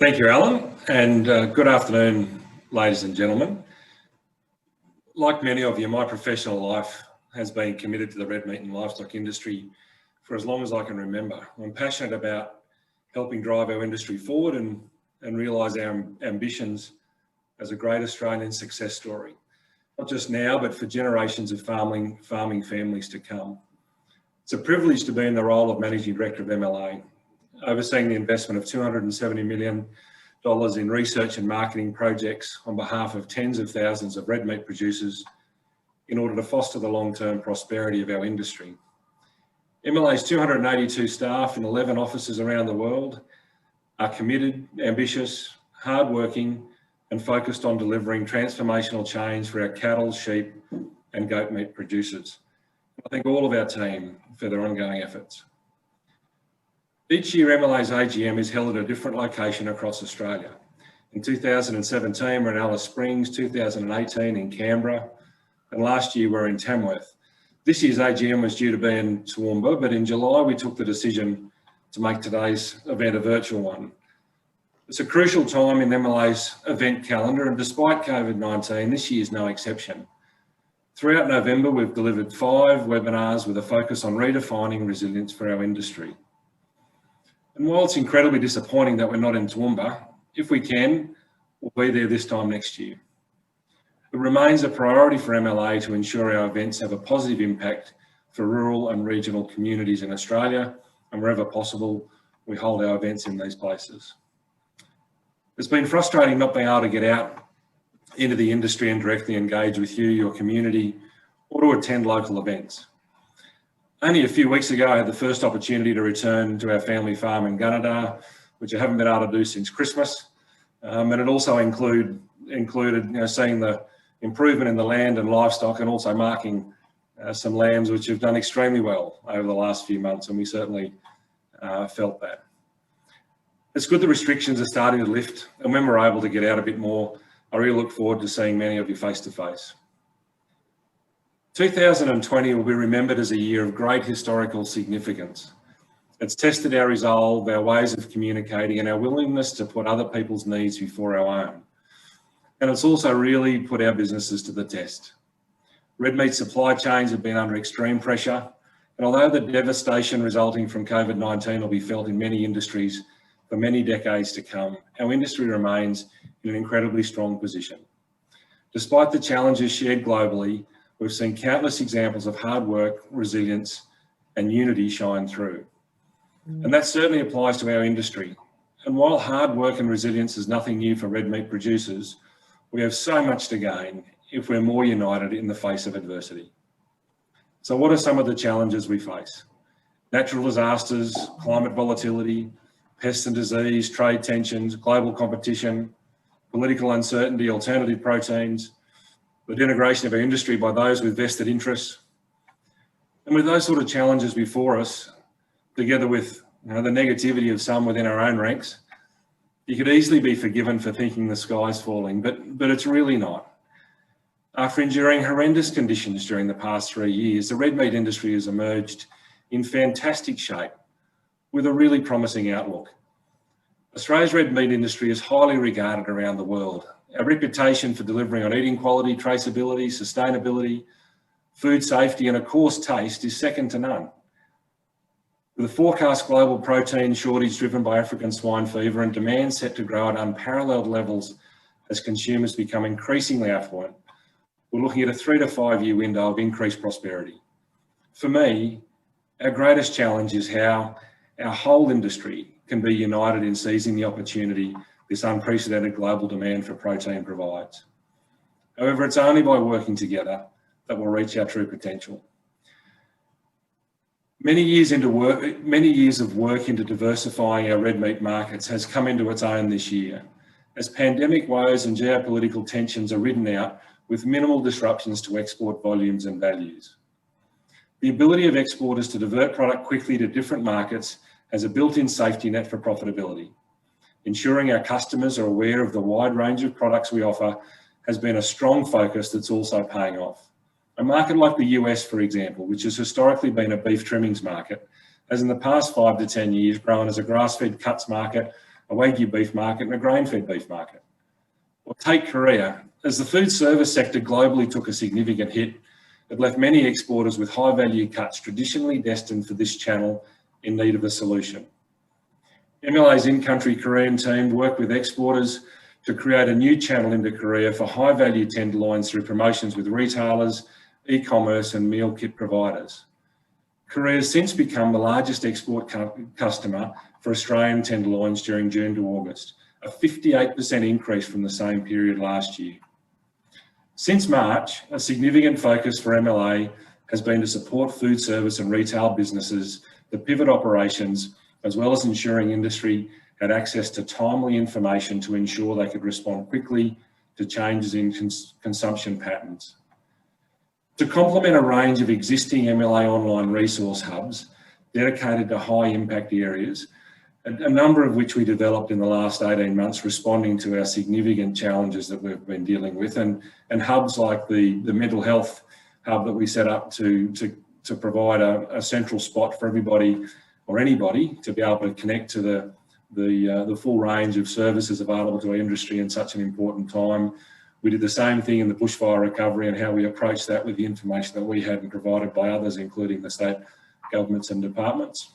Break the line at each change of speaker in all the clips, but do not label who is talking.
Thank you, Alan, and good afternoon, ladies and gentlemen. Like many of you, my professional life has been committed to the red meat and livestock industry for as long as I can remember. I'm passionate about helping drive our industry forward and realise our ambitions as a great Australian success story, not just now, but for generations of farming families to come. It's a privilege to be in the role of Managing Director of MLA, overseeing the investment of $270 million in research and marketing projects on behalf of tens of thousands of red meat producers in order to foster the long-term prosperity of our industry. MLA's 282 staff in 11 offices around the world are committed, ambitious, hardworking, and focused on delivering transformational change for our cattle, sheep, and goat meat producers. I thank all of our team for their ongoing efforts. Each year, MLA's AGM is held at a different location across Australia. In 2017, we're in Alice Springs, 2018 in Canberra, and last year we're in Tamworth. This year's AGM was due to be in Toowoomba, but in July we took the decision to make today's event a virtual one. It's a crucial time in MLA's event calendar, and despite COVID-19, this year is no exception. Throughout November, we've delivered 5 webinars with a focus on redefining resilience for our industry. And while it's incredibly disappointing that we're not in Toowoomba, if we can, we'll be there this time next year. It remains a priority for MLA to ensure our events have a positive impact for rural and regional communities in Australia, and wherever possible, we hold our events in these places. It's been frustrating not being able to get out into the industry and directly engage with you, your community, or to attend local events. Only a few weeks ago, I had the first opportunity to return to our family farm in Gunnedah, which I haven't been able to do since Christmas. And it also included seeing the improvement in the land and livestock, and also marking some lambs which have done extremely well over the last few months, and we certainly felt that. It's good the restrictions are starting to lift, and when we're able to get out a bit more, I really look forward to seeing many of you face to face. 2020 will be remembered as a year of great historical significance. It's tested our resolve, our ways of communicating, and our willingness to put other people's needs before our own. And it's also really put our businesses to the test. Red meat supply chains have been under extreme pressure, and although the devastation resulting from COVID-19 will be felt in many industries for many decades to come, our industry remains in an incredibly strong position. Despite the challenges shared globally, we've seen countless examples of hard work, resilience, and unity shine through. And that certainly applies to our industry. And while hard work and resilience is nothing new for red meat producers, we have so much to gain if we're more united in the face of adversity. So what are some of the challenges we face? Natural disasters, climate volatility, pests and disease, trade tensions, global competition, political uncertainty, alternative proteins, the denigration of our industry by those with vested interests. And with those sort of challenges before us, together with the negativity of some within our own ranks, you could easily be forgiven for thinking the sky's falling, but it's really not. After enduring horrendous conditions during the past 3 years, the red meat industry has emerged in fantastic shape with a really promising outlook. Australia's red meat industry is highly regarded around the world. Our reputation for delivering on eating quality, traceability, sustainability, food safety, and of course taste is second to none. With a forecast global protein shortage driven by African swine fever and demand set to grow at unparalleled levels as consumers become increasingly affluent, we're looking at a 3 to 5 year window of increased prosperity. For me, our greatest challenge is how our whole industry can be united in seizing the opportunity this unprecedented global demand for protein provides. However, it's only by working together that we'll reach our true potential. Many years of work into diversifying our red meat markets has come into its own this year, as pandemic woes and geopolitical tensions are ridden out with minimal disruptions to export volumes and values. The ability of exporters to divert product quickly to different markets has a built-in safety net for profitability. Ensuring our customers are aware of the wide range of products we offer has been a strong focus that's also paying off. A market like the US, for example, which has historically been a beef trimmings market, has in the past 5 to 10 years grown as a grass-fed cuts market a Wagyu beef market and a grain-fed beef market. Or take Korea. As the food service sector globally took a significant hit, it left many exporters with high-value cuts traditionally destined for this channel in need of a solution. MLA's in-country Korean team worked with exporters to create a new channel into Korea for high-value tenderloins through promotions with retailers, e-commerce and meal kit providers. Korea has since become the largest export customer for Australian tenderloins during June to August, a 58% increase from the same period last year. Since March, a significant focus for MLA has been to support food service and retail businesses to pivot operations, as well as ensuring industry had access to timely information to ensure they could respond quickly to changes in consumption patterns. To complement a range of existing MLA online resource hubs dedicated to high impact areas, a number of which we developed in the last 18 months, responding to our significant challenges that we've been dealing with, and hubs like the mental health hub that we set up to provide a central spot for everybody or anybody to be able to connect to the full range of services available to our industry in such an important time. We did the same thing in the bushfire recovery and how we approached that with the information that we had and provided by others, including the state governments and departments.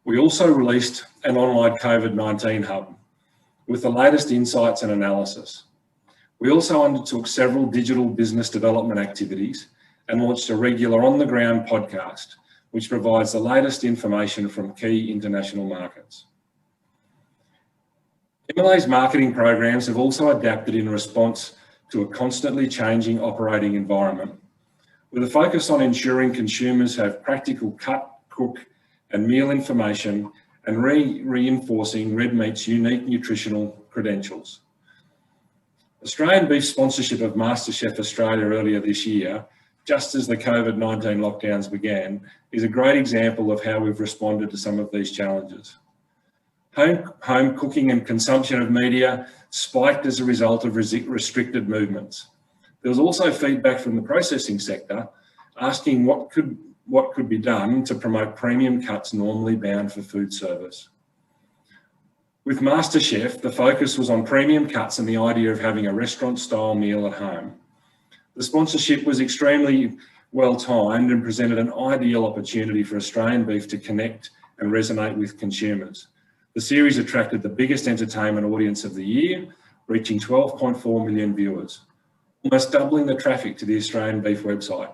We also released an online COVID-19 hub with the latest insights and analysis. We also undertook several digital business development activities and launched a regular on-the-ground podcast, which provides the latest information from key international markets. MLA's marketing programs have also adapted in response to a constantly changing operating environment, with a focus on ensuring consumers have practical cut, cook, and meal information and reinforcing red meat's unique nutritional credentials. Australian beef sponsorship of MasterChef Australia earlier this year, just as the COVID-19 lockdowns began, is a great example of how we've responded to some of these challenges. Home cooking and consumption of media spiked as a result of restricted movements. There was also feedback from the processing sector asking what could be done to promote premium cuts normally bound for food service. With MasterChef, the focus was on premium cuts and the idea of having a restaurant-style meal at home. The sponsorship was extremely well timed and presented an ideal opportunity for Australian beef to connect and resonate with consumers. The series attracted the biggest entertainment audience of the year, reaching 12.4 million viewers, almost doubling the traffic to the Australian beef website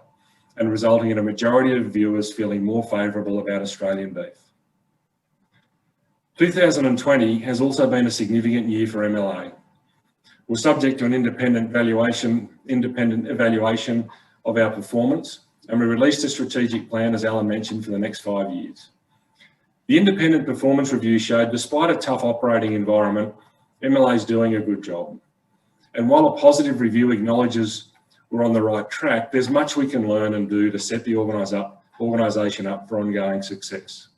and resulting in a majority of viewers feeling more favourable about Australian beef. 2020 has also been a significant year for MLA. We're subject to an independent evaluation of our performance, and we released a strategic plan, as Alan mentioned, for the next 5 years. The independent performance review showed, despite a tough operating environment, MLA is doing a good job. And while a positive review acknowledges we're on the right track, there's much we can learn and do to set the organisation up for ongoing success.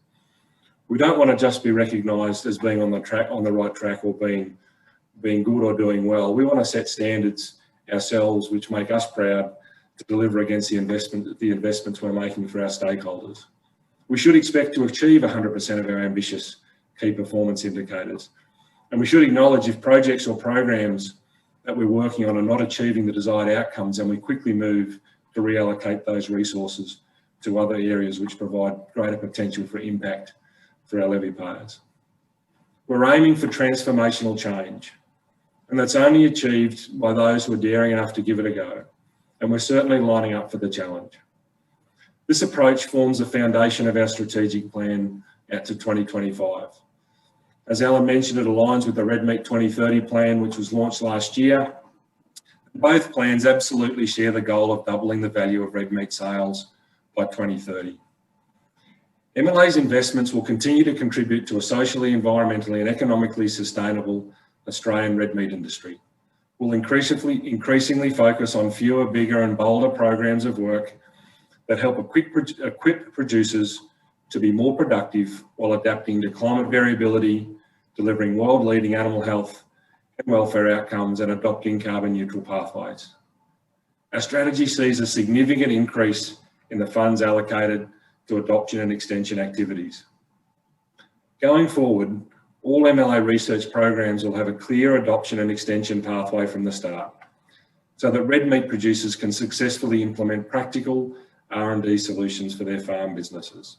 We don't want to just be recognised as being on the right track or being good or doing well. We want to set standards ourselves which make us proud to deliver against the investments we're making for our stakeholders. We should expect to achieve 100% of our ambitious key performance indicators. And we should acknowledge if projects or programs that we're working on are not achieving the desired outcomes, and we quickly move to reallocate those resources to other areas which provide greater potential for impact for our levy payers. We're aiming for transformational change, and that's only achieved by those who are daring enough to give it a go. And we're certainly lining up for the challenge. This approach forms the foundation of our strategic plan out to 2025. As Alan mentioned, it aligns with the Red Meat 2030 plan, which was launched last year. Both plans absolutely share the goal of doubling the value of red meat sales by 2030. MLA's investments will continue to contribute to a socially, environmentally and economically sustainable Australian red meat industry. We'll increasingly focus on fewer, bigger and bolder programs of work that help equip producers to be more productive while adapting to climate variability, delivering world-leading animal health and welfare outcomes and adopting carbon neutral pathways. Our strategy sees a significant increase in the funds allocated to adoption and extension activities. Going forward, all MLA research programs will have a clear adoption and extension pathway from the start, so that red meat producers can successfully implement practical R&D solutions for their farm businesses.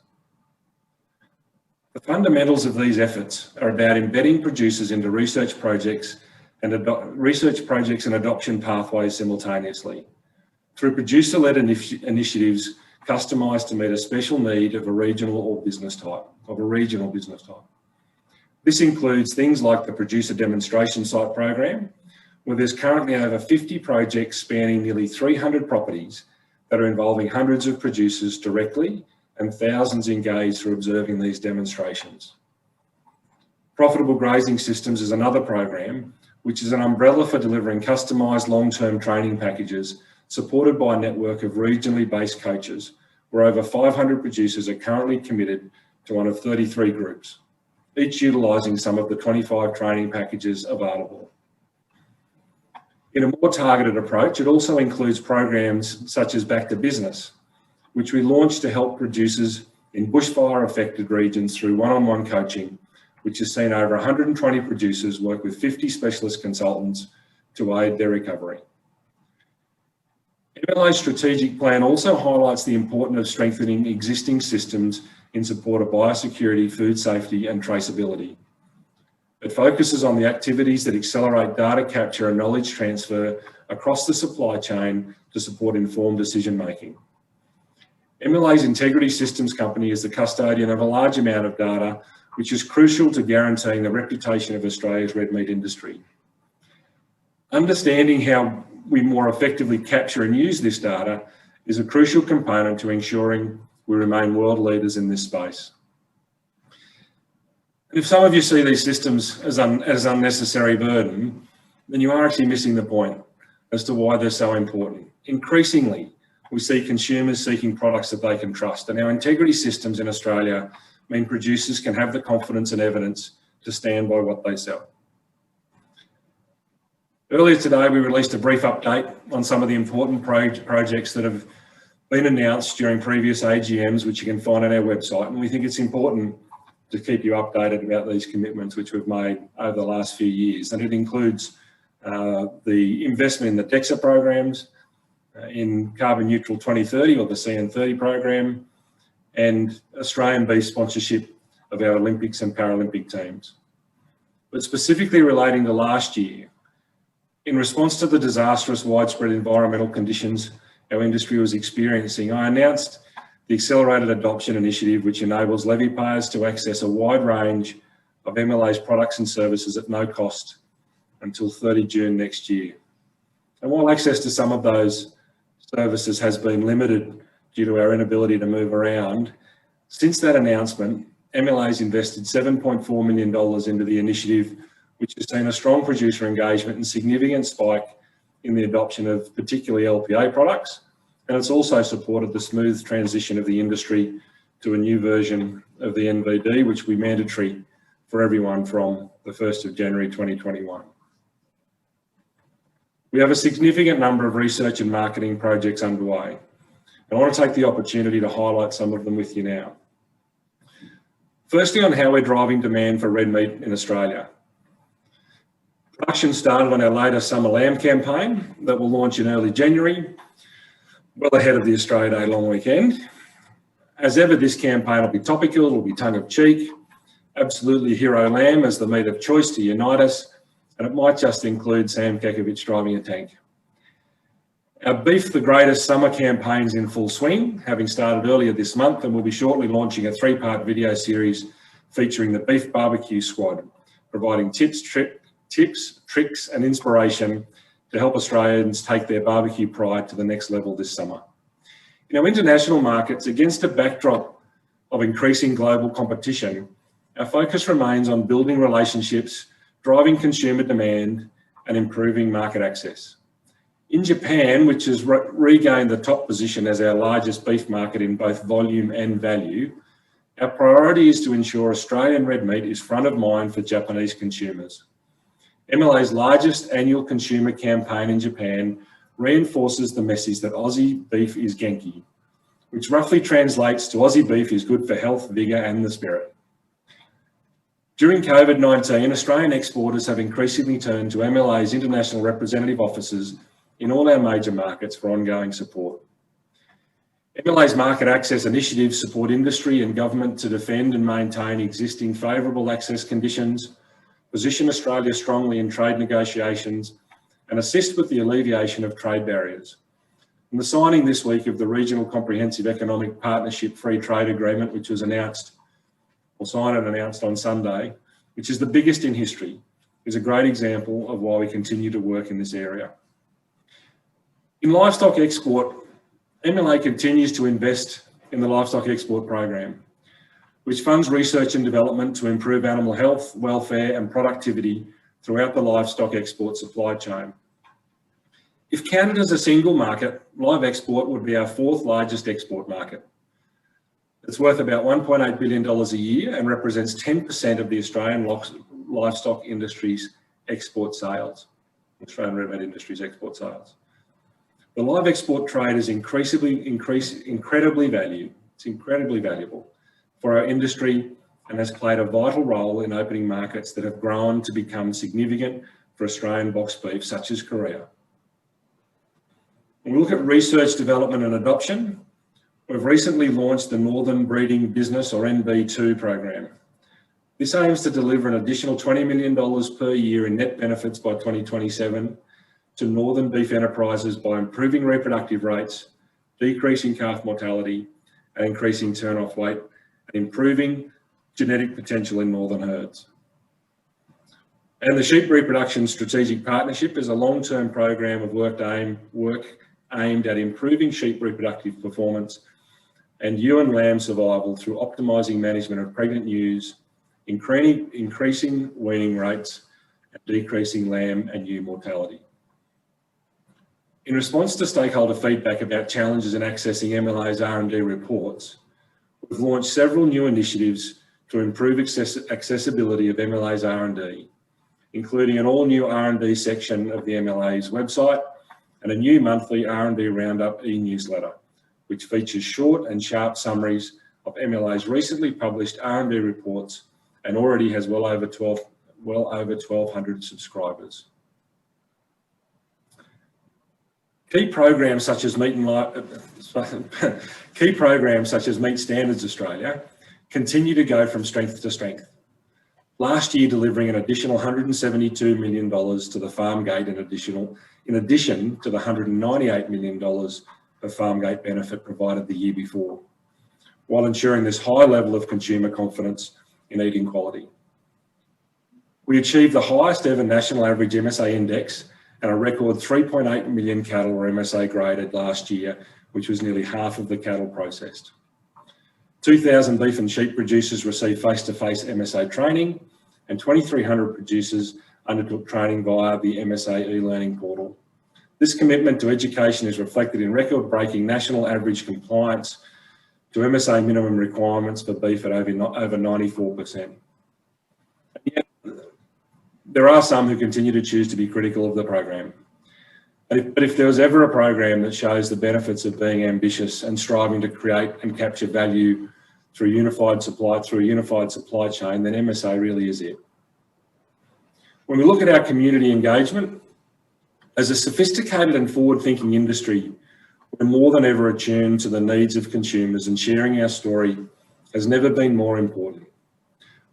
The fundamentals of these efforts are about embedding producers into research projects and adoption pathways simultaneously, through producer-led initiatives customised to meet a special need of a regional business type. This includes things like the Producer Demonstration Site program, where there's currently over 50 projects spanning nearly 300 properties that are involving hundreds of producers directly and thousands engaged through observing these demonstrations. Profitable Grazing Systems is another program, which is an umbrella for delivering customised long-term training packages supported by a network of regionally based coaches, where over 500 producers are currently committed to one of 33 groups, each utilising some of the 25 training packages available. In a more targeted approach, it also includes programs such as Back to Business, which we launched to help producers in bushfire-affected regions through one-on-one coaching, which has seen over 120 producers work with 50 specialist consultants to aid their recovery. MLA's strategic plan also highlights the importance of strengthening existing systems in support of biosecurity, food safety and traceability. It focuses on the activities that accelerate data capture and knowledge transfer across the supply chain to support informed decision-making. MLA's Integrity Systems Company is the custodian of a large amount of data, which is crucial to guaranteeing the reputation of Australia's red meat industry. Understanding how we more effectively capture and use this data is a crucial component to ensuring we remain world leaders in this space. If some of you see these systems as unnecessary burden, then you are actually missing the point as to why they're so important. Increasingly, we see consumers seeking products that they can trust, and our integrity systems in Australia mean producers can have the confidence and evidence to stand by what they sell. Earlier today, we released a brief update on some of the important projects that have been announced during previous AGMs, which you can find on our website, and we think it's important to keep you updated about these commitments which we've made over the last few years. And it includes the investment in the DEXA programs, in Carbon Neutral 2030 or the CN30 program, and Australian beef sponsorship of our Olympics and Paralympic teams. But specifically relating to last year, in response to the disastrous widespread environmental conditions our industry was experiencing, I announced the Accelerated Adoption Initiative, which enables levy payers to access a wide range of MLA's products and services at no cost until 30 June next year. And while access to some of those services has been limited due to our inability to move around, since that announcement, MLA's invested $7.4 million into the initiative, which has seen a strong producer engagement and significant spike in the adoption of particularly LPA products. And it's also supported the smooth transition of the industry to a new version of the NVD, which will be mandatory for everyone from the 1st of January 2021. We have a significant number of research and marketing projects underway, and I want to take the opportunity to highlight some of them with you now. Firstly, on how we're driving demand for red meat in Australia. Production started on our latest summer lamb campaign that will launch in early January, well ahead of the Australia Day long weekend. As ever, this campaign will be topical, it will be tongue of cheek, absolutely hero lamb as the meat of choice to unite us, and it might just include Sam Kekovich driving a tank. Our Beef the Greatest summer campaign's in full swing, having started earlier this month, and we'll be shortly launching a 3-part video series featuring the Beef Barbecue Squad, providing tips, tricks and inspiration to help Australians take their barbecue pride to the next level this summer. In our international markets, against a backdrop of increasing global competition, our focus remains on building relationships, driving consumer demand and improving market access. In Japan, which has regained the top position as our largest beef market in both volume and value, our priority is to ensure Australian red meat is front of mind for Japanese consumers. MLA's largest annual consumer campaign in Japan reinforces the message that Aussie beef is Genki, which roughly translates to Aussie beef is good for health, vigour and the spirit. During COVID-19, Australian exporters have increasingly turned to MLA's international representative offices in all our major markets for ongoing support. MLA's market access initiatives support industry and government to defend and maintain existing favourable access conditions, position Australia strongly in trade negotiations, and assist with the alleviation of trade barriers. And the signing this week of the Regional Comprehensive Economic Partnership Free Trade Agreement, which was signed and announced on Sunday, which is the biggest in history, is a great example of why we continue to work in this area. In livestock export, MLA continues to invest in the livestock export program, which funds research and development to improve animal health, welfare and productivity throughout the livestock export supply chain. If counted as a single market, live export would be our fourth largest export market. It's worth about $1.8 billion a year and represents 10% of the Australian livestock industry's export sales, Australian red meat industry's export sales. The live export trade is incredibly valuable for our industry and has played a vital role in opening markets that have grown to become significant for Australian box beef, such as Korea. When we look at research, development and adoption, we've recently launched the Northern Breeding Business, or NB2 program. This aims to deliver an additional $20 million per year in net benefits by 2027 to northern beef enterprises by improving reproductive rates, decreasing calf mortality and increasing turn-off weight, and improving genetic potential in northern herds. And the Sheep Reproduction Strategic Partnership is a long-term program of work aimed at improving sheep reproductive performance and ewe and lamb survival through optimising management of pregnant ewes, increasing weaning rates, and decreasing lamb and ewe mortality. In response to stakeholder feedback about challenges in accessing MLA's R&D reports, we've launched several new initiatives to improve accessibility of MLA's R&D, including an all-new R&D section of the MLA's website and a new monthly R&D Roundup e-newsletter, which features short and sharp summaries of MLA's recently published R&D reports and already has well over 1,200 subscribers. Key programs such as Meat Standards Australia continue to go from strength to strength. Last year, delivering an additional $172 million to the farm gate in addition to the $198 million of farm gate benefit provided the year before, while ensuring this high level of consumer confidence in eating quality. We achieved the highest ever national average MSA index and a record 3.8 million cattle were MSA graded last year, which was nearly half of the cattle processed. 2,000 beef and sheep producers received face-to-face MSA training, and 2,300 producers undertook training via the MSA e-learning portal. This commitment to education is reflected in record-breaking national average compliance to MSA minimum requirements for beef at over 94%. Yet, there are some who continue to choose to be critical of the program. But if there was ever a program that shows the benefits of being ambitious and striving to create and capture value through a unified supply chain, then MSA really is it. When we look at our community engagement, as a sophisticated and forward-thinking industry, we're more than ever attuned to the needs of consumers, and sharing our story has never been more important.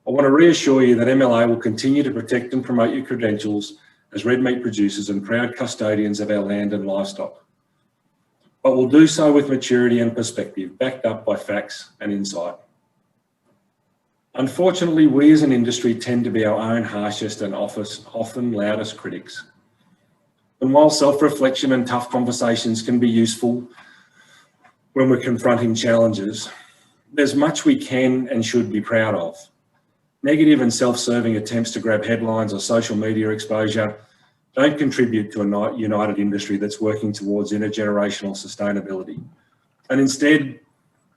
I want to reassure you that MLA will continue to protect and promote your credentials as red meat producers and proud custodians of our land and livestock. But we'll do so with maturity and perspective, backed up by facts and insight. Unfortunately, we as an industry tend to be our own harshest and often loudest critics. And while self-reflection and tough conversations can be useful when we're confronting challenges, there's much we can and should be proud of. Negative and self-serving attempts to grab headlines or social media exposure don't contribute to a united industry that's working towards intergenerational sustainability. And instead,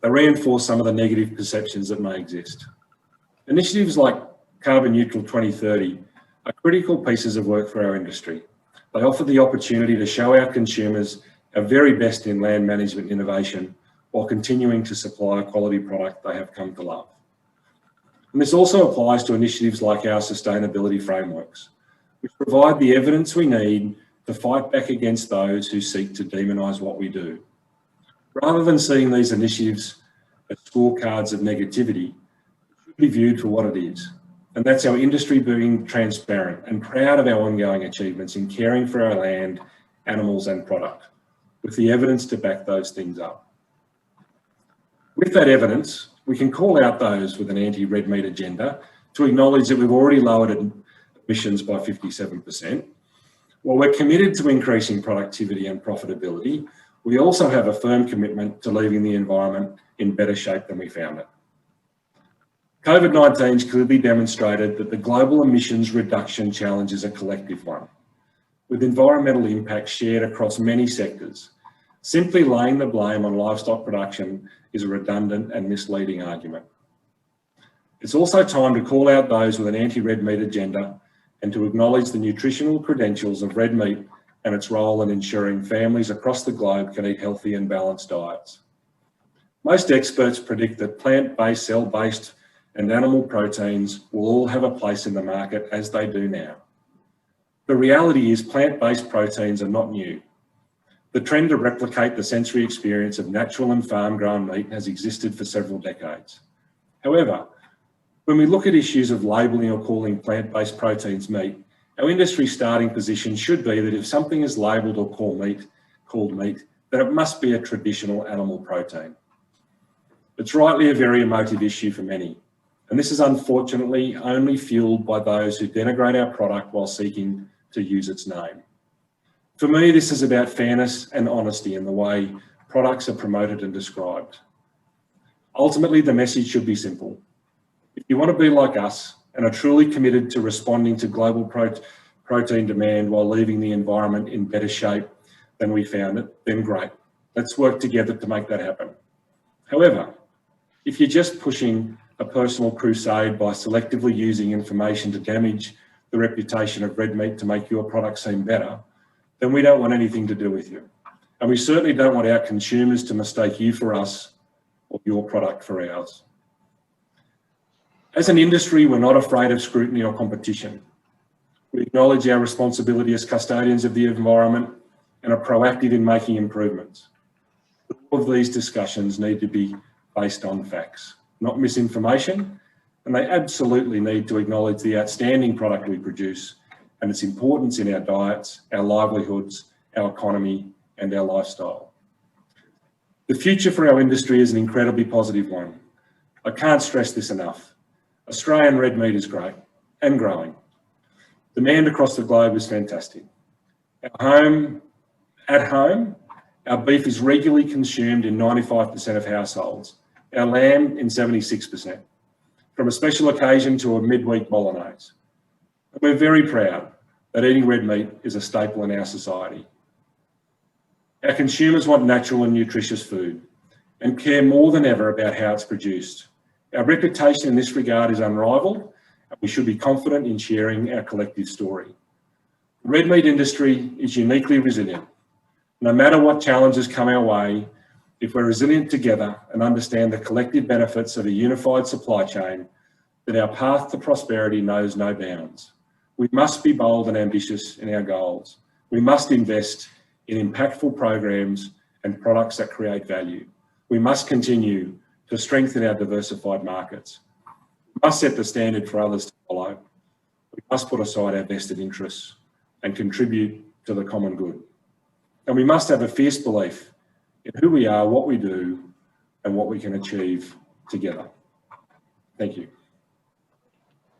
they reinforce some of the negative perceptions that may exist. Initiatives like Carbon Neutral 2030 are critical pieces of work for our industry. They offer the opportunity to show our consumers our very best in land management innovation while continuing to supply a quality product they have come to love. And this also applies to initiatives like our sustainability frameworks, which provide the evidence we need to fight back against those who seek to demonise what we do. Rather than seeing these initiatives as scorecards of negativity, it should be viewed for what it is. And that's our industry being transparent and proud of our ongoing achievements in caring for our land, animals and product, with the evidence to back those things up. With that evidence, we can call out those with an anti-red meat agenda to acknowledge that we've already lowered emissions by 57%. While we're committed to increasing productivity and profitability, we also have a firm commitment to leaving the environment in better shape than we found it. COVID-19's clearly demonstrated that the global emissions reduction challenge is a collective one, with environmental impacts shared across many sectors. Simply laying the blame on livestock production is a redundant and misleading argument. It's also time to call out those with an anti-red meat agenda and to acknowledge the nutritional credentials of red meat and its role in ensuring families across the globe can eat healthy and balanced diets. Most experts predict that plant-based, cell-based and animal proteins will all have a place in the market as they do now. The reality is plant-based proteins are not new. The trend to replicate the sensory experience of natural and farm-grown meat has existed for several decades. However, when we look at issues of labelling or calling plant-based proteins meat, our industry starting position should be that if something is labelled or called meat, then it must be a traditional animal protein. It's rightly a very emotive issue for many, and this is unfortunately only fuelled by those who denigrate our product while seeking to use its name. For me, this is about fairness and honesty in the way products are promoted and described. Ultimately, the message should be simple. If you want to be like us and are truly committed to responding to global protein demand while leaving the environment in better shape than we found it, then great. Let's work together to make that happen. However, if you're just pushing a personal crusade by selectively using information to damage the reputation of red meat to make your product seem better, then we don't want anything to do with you. And we certainly don't want our consumers to mistake you for us or your product for ours. As an industry, we're not afraid of scrutiny or competition. We acknowledge our responsibility as custodians of the environment and are proactive in making improvements. All of these discussions need to be based on facts, not misinformation, and they absolutely need to acknowledge the outstanding product we produce and its importance in our diets, our livelihoods, our economy, and our lifestyle. The future for our industry is an incredibly positive one. I can't stress this enough. Australian red meat is great and growing. Demand across the globe is fantastic. At home, our beef is regularly consumed in 95% of households, our lamb in 76%, from a special occasion to a midweek bolognese. We're very proud that eating red meat is a staple in our society. Our consumers want natural and nutritious food and care more than ever about how it's produced. Our reputation in this regard is unrivaled, and we should be confident in sharing our collective story. The red meat industry is uniquely resilient. No matter what challenges come our way, if we're resilient together and understand the collective benefits of a unified supply chain, then our path to prosperity knows no bounds. We must be bold and ambitious in our goals. We must invest in impactful programs and products that create value. We must continue to strengthen our diversified markets. We must set the standard for others to follow. We must put aside our vested interests and contribute to the common good. And we must have a fierce belief in who we are, what we do, and what we can achieve together. Thank you.